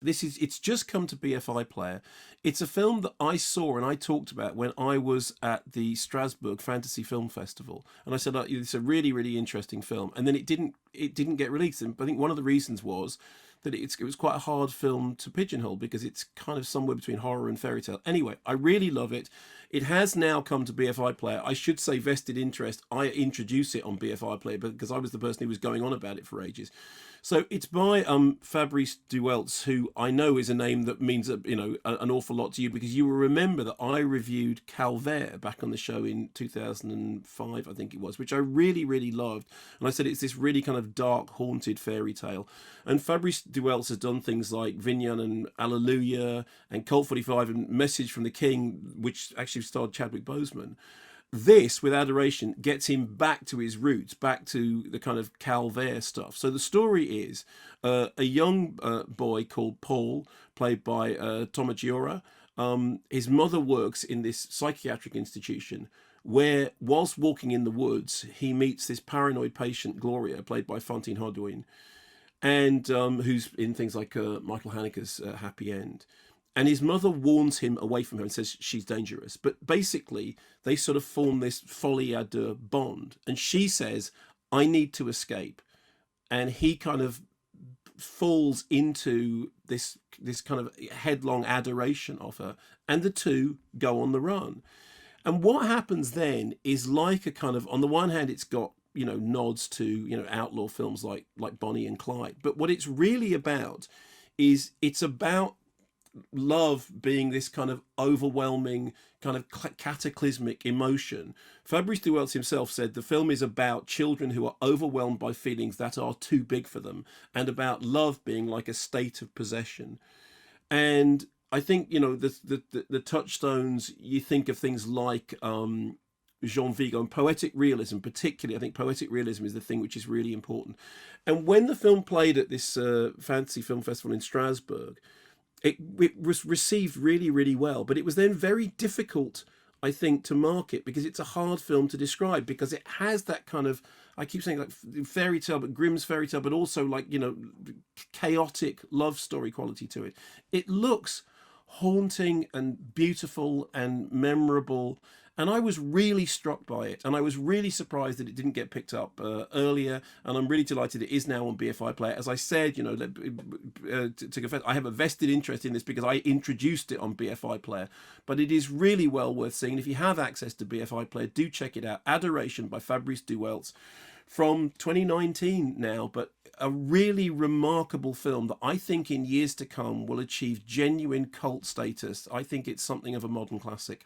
It's just come to BFI Player. It's a film that I saw and I talked about when I was at the Strasbourg Fantasy Film Festival, and I said, it's a really, really interesting film, and then it didn't get released. And I think one of the reasons was that it was quite a hard film to pigeonhole because it's kind of somewhere between horror and fairy tale. Anyway, I really love it. It has now come to BFI Player. I should say vested interest. I introduced it on BFI Player because I was the person who was going on about it for ages. So it's by Fabrice Dueltz, who I know is a name that means an awful lot to you, because you will remember that I reviewed Calvaire back on the show in 2005, I think it was, which I really, really loved. And I said it's this really kind of dark, haunted fairy tale. And Fabrice Dueltz has done things like Vignon and Alleluia and Colt 45 and Message from the King, which actually starred Chadwick Boseman. This, with Adoration, gets him back to his roots, back to the kind of Calvaire stuff. So the story is a young boy called Paul, played by Toma Giora. His mother works in this psychiatric institution where, whilst walking in the woods, he meets this paranoid patient, Gloria, played by Fantine Hardouin, and who's in things like Michael Haneke's Happy End. And his mother warns him away from her and says she's dangerous. But basically, they sort of form this folie à deux bond. And she says, I need to escape. And he kind of falls into this kind of headlong adoration of her. And the two go on the run. And what happens then is like a kind of, on the one hand, it's got, nods to, outlaw films like Bonnie and Clyde. But what it's really about is it's about love being this kind of overwhelming, kind of cataclysmic emotion. Fabrice Dueltz himself said the film is about children who are overwhelmed by feelings that are too big for them, and about love being like a state of possession. And I think, the touchstones, you think of things like Jean Vigo and poetic realism, particularly. I think poetic realism is the thing which is really important. And when the film played at this Fantasy Film Festival in Strasbourg, it was received really, really well, but it was then very difficult, I think, to market, because it's a hard film to describe, because it has that kind of, I keep saying like fairy tale, but Grimm's fairy tale, but also like, chaotic love story quality to it. It looks haunting and beautiful and memorable. And I was really struck by it, and I was really surprised that it didn't get picked up earlier. And I'm really delighted it is now on BFI Player. As I said, to confess, I have a vested interest in this because I introduced it on BFI Player. But it is really well worth seeing. And if you have access to BFI Player, do check it out. Adoration by Fabrice Dueltz, from 2019 now, but a really remarkable film that I think in years to come will achieve genuine cult status. I think it's something of a modern classic.